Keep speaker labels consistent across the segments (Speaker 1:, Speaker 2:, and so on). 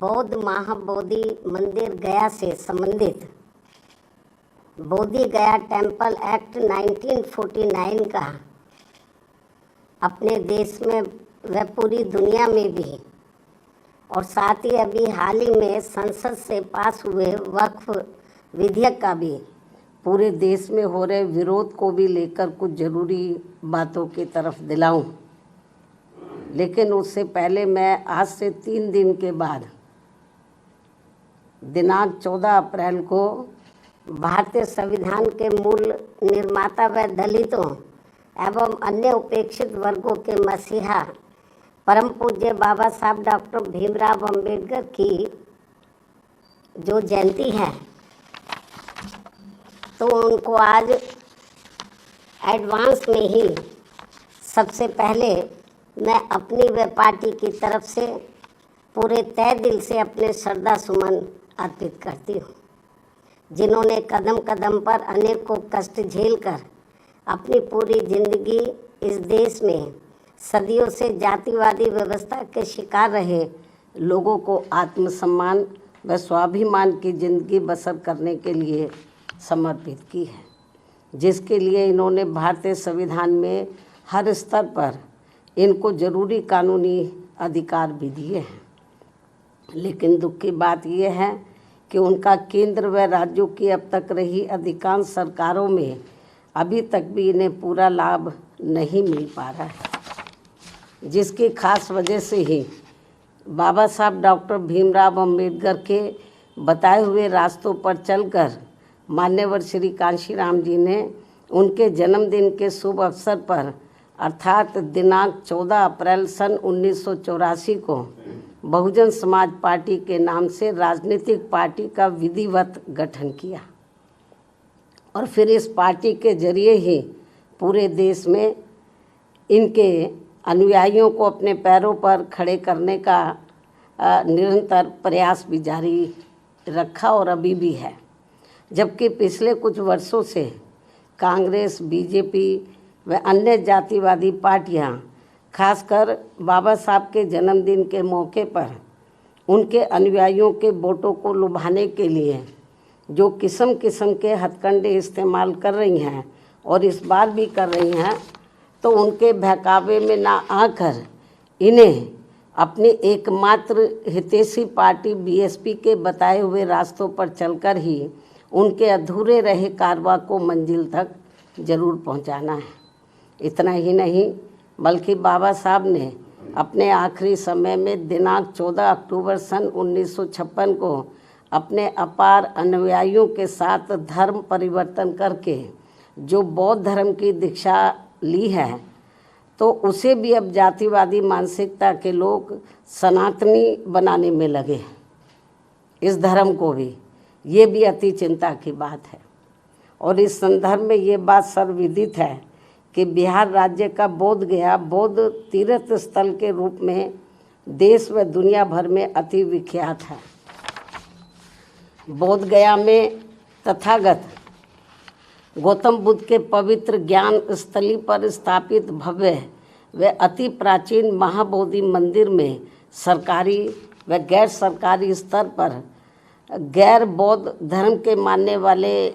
Speaker 1: बौद्ध महाबोधि मंदिर गया से संबंधित बोधि गया टेम्पल एक्ट 1949 का अपने देश में व पूरी दुनिया में भी और साथ ही अभी हाल ही में संसद से पास हुए वक्फ विधेयक का भी पूरे देश में हो रहे विरोध को भी लेकर कुछ ज़रूरी बातों की तरफ दिलाऊं। लेकिन उससे पहले मैं आज से 3 दिन के बाद दिनांक 14 अप्रैल को भारतीय संविधान के मूल निर्माता व दलितों एवं अन्य उपेक्षित वर्गों के मसीहा परम पूज्य बाबा साहब डॉक्टर भीमराव अंबेडकर की जो जयंती है, तो उनको आज एडवांस में ही सबसे पहले मैं अपनी व पार्टी की तरफ से पूरे तहे दिल से अपने श्रद्धा सुमन अर्पित करती हूँ, जिन्होंने कदम कदम पर अनेकों कष्ट झेलकर अपनी पूरी जिंदगी इस देश में सदियों से जातिवादी व्यवस्था के शिकार रहे लोगों को आत्मसम्मान व स्वाभिमान की जिंदगी बसर करने के लिए समर्पित की है, जिसके लिए इन्होंने भारतीय संविधान में हर स्तर पर इनको जरूरी कानूनी अधिकार भी दिए हैं। लेकिन दुख की बात यह है कि उनका केंद्र व राज्यों की अब तक रही अधिकांश सरकारों में अभी तक भी इन्हें पूरा लाभ नहीं मिल पा रहा है, जिसकी खास वजह से ही बाबा साहब डॉक्टर भीमराव अंबेडकर के बताए हुए रास्तों पर चलकर मान्यवर श्री कांशीराम जी ने उनके जन्मदिन के शुभ अवसर पर अर्थात दिनांक 14 अप्रैल सन 1984 को बहुजन समाज पार्टी के नाम से राजनीतिक पार्टी का विधिवत गठन किया और फिर इस पार्टी के जरिए ही पूरे देश में इनके अनुयायियों को अपने पैरों पर खड़े करने का निरंतर प्रयास भी जारी रखा और अभी भी है। जबकि पिछले कुछ वर्षों से कांग्रेस, बीजेपी व अन्य जातिवादी पार्टियां खासकर बाबा साहब के जन्मदिन के मौके पर उनके अनुयायियों के वोटों को लुभाने के लिए जो किस्म किस्म के हथकंडे इस्तेमाल कर रही हैं और इस बार भी कर रही हैं, तो उनके बहकावे में ना आकर इन्हें अपनी एकमात्र हितैषी पार्टी बीएसपी के बताए हुए रास्तों पर चलकर ही उनके अधूरे रहे कारवां को मंजिल तक जरूर पहुंचाना है। इतना ही नहीं बल्कि बाबा साहब ने अपने आखिरी समय में दिनांक 14 अक्टूबर सन 1956 को अपने अपार अनुयायियों के साथ धर्म परिवर्तन करके जो बौद्ध धर्म की दीक्षा ली है, तो उसे भी अब जातिवादी मानसिकता के लोग सनातनी बनाने में लगे। इस धर्म को भी, ये भी अति चिंता की बात है। और इस संदर्भ में ये बात सर्वविदित है कि बिहार राज्य का बोध गया बौद्ध तीर्थ स्थल के रूप में देश व दुनिया भर में अति विख्यात है। बोध गया में तथागत गौतम बुद्ध के पवित्र ज्ञान स्थली पर स्थापित भव्य व अति प्राचीन महाबोधि मंदिर में सरकारी व गैर सरकारी स्तर पर गैर बौद्ध धर्म के मानने वाले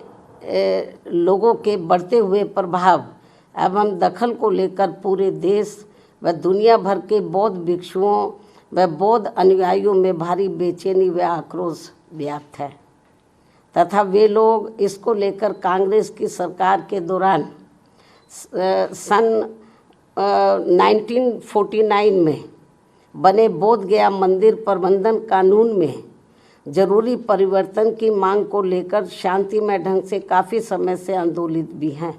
Speaker 1: लोगों के बढ़ते हुए प्रभाव एवं दखल को लेकर पूरे देश व दुनिया भर के बौद्ध भिक्षुओं व बौद्ध अनुयायियों में भारी बेचैनी व आक्रोश व्याप्त है तथा वे लोग इसको लेकर कांग्रेस की सरकार के दौरान सन 1949 में बने बोध गया मंदिर प्रबंधन कानून में जरूरी परिवर्तन की मांग को लेकर शांतिमय ढंग से काफ़ी समय से आंदोलित भी हैं।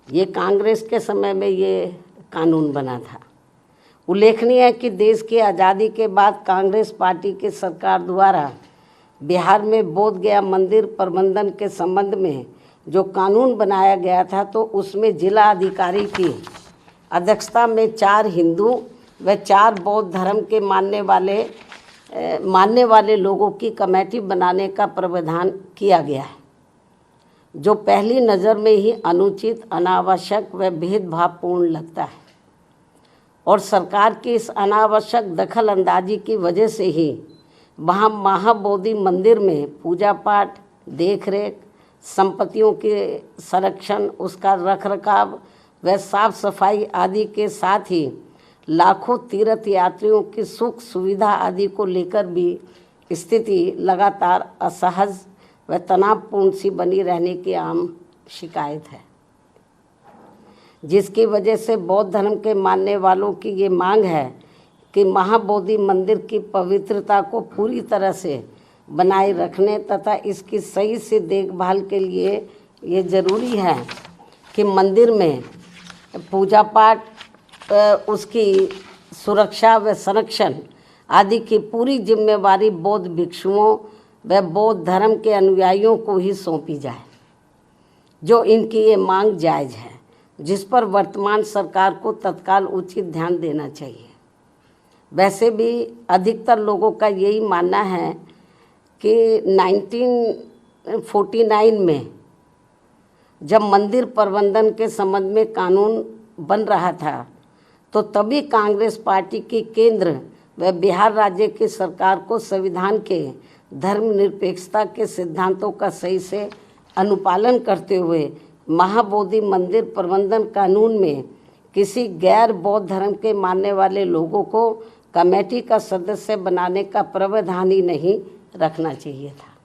Speaker 1: ये कांग्रेस के समय में ये कानून बना था। उल्लेखनीय है कि देश की आज़ादी के बाद कांग्रेस पार्टी की सरकार द्वारा बिहार में बोध गया मंदिर प्रबंधन के संबंध में जो कानून बनाया गया था, तो उसमें जिला अधिकारी की अध्यक्षता में 4 हिंदू व 4 बौद्ध धर्म के मानने वाले लोगों की कमेटी बनाने का प्रावधान किया गया है, जो पहली नज़र में ही अनुचित, अनावश्यक व भेदभावपूर्ण लगता है। और सरकार की इस अनावश्यक दखल अंदाजी की वजह से ही
Speaker 2: वहाँ महाबोधि मंदिर में पूजा पाठ, देख रेख, संपत्तियों के संरक्षण, उसका रखरखाव व साफ सफाई आदि के साथ ही लाखों तीर्थ यात्रियों की सुख सुविधा आदि को लेकर भी स्थिति लगातार असहज व तनावपूर्ण सी बनी रहने की आम शिकायत है, जिसकी वजह से बौद्ध धर्म के मानने वालों की ये मांग है कि महाबोधि मंदिर की पवित्रता को पूरी तरह से बनाए रखने तथा इसकी सही से देखभाल के लिए ये ज़रूरी है कि मंदिर में पूजा पाठ, उसकी सुरक्षा व संरक्षण आदि की पूरी जिम्मेवारी बौद्ध भिक्षुओं व बौद्ध धर्म के अनुयायियों को ही सौंपी जाए, जो इनकी ये मांग जायज़ है, जिस पर वर्तमान सरकार को तत्काल उचित ध्यान देना चाहिए। वैसे भी अधिकतर लोगों का यही मानना है कि 1949 में जब मंदिर प्रबंधन के संबंध में कानून बन रहा था तो तभी कांग्रेस पार्टी की केंद्र व बिहार राज्य की सरकार को संविधान के धर्मनिरपेक्षता के सिद्धांतों का सही से अनुपालन करते हुए महाबोधि मंदिर प्रबंधन कानून में किसी गैर बौद्ध धर्म के मानने वाले लोगों को कमेटी का सदस्य बनाने का प्रावधान ही नहीं रखना चाहिए था।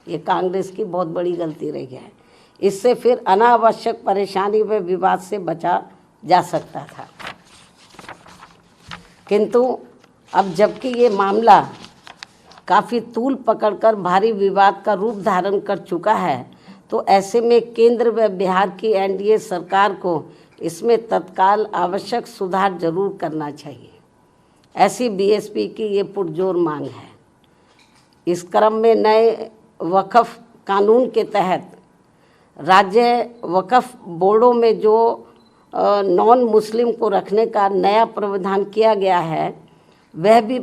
Speaker 2: ये कांग्रेस की बहुत बड़ी गलती रही है। इससे फिर अनावश्यक परेशानी व विवाद से बचा जा सकता था। किंतु अब जबकि ये मामला काफ़ी तूल पकड़कर भारी विवाद का रूप धारण कर चुका है, तो ऐसे में केंद्र व बिहार की एनडीए सरकार को इसमें तत्काल आवश्यक सुधार जरूर करना चाहिए, ऐसी बीएसपी की ये पुरजोर मांग है। इस क्रम में नए वक्फ कानून के तहत राज्य वक्फ बोर्डों में जो नॉन मुस्लिम को रखने का नया प्रावधान किया गया है, वह भी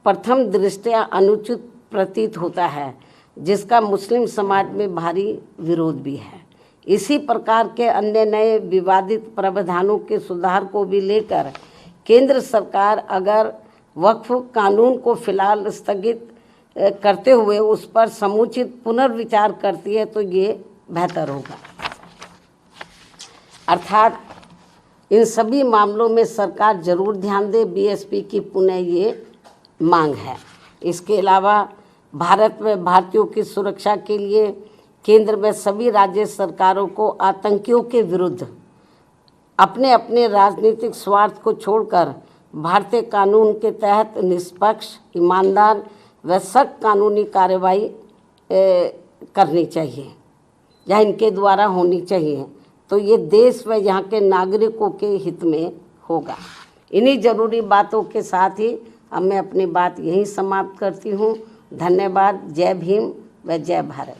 Speaker 2: प्रथम दृष्टया अनुचित प्रतीत होता है, जिसका मुस्लिम समाज में भारी विरोध भी है। इसी प्रकार के अन्य नए विवादित प्रावधानों के सुधार को भी लेकर केंद्र सरकार अगर वक्फ कानून को फिलहाल स्थगित करते हुए उस पर समुचित पुनर्विचार करती है तो ये बेहतर होगा। अर्थात इन सभी मामलों में सरकार जरूर ध्यान दे, बीएसपी की पुनः ये मांग है। इसके अलावा भारत में भारतीयों की सुरक्षा के लिए केंद्र में सभी राज्य सरकारों को आतंकियों के विरुद्ध अपने अपने राजनीतिक स्वार्थ को छोड़कर भारतीय कानून के तहत निष्पक्ष, ईमानदार व सख्त कानूनी कार्रवाई करनी चाहिए या इनके द्वारा होनी चाहिए, तो ये देश व यहाँ के नागरिकों के हित में होगा। इन्हीं जरूरी बातों के साथ ही अब मैं अपनी बात यहीं समाप्त करती हूँ। धन्यवाद। जय भीम व जय भारत।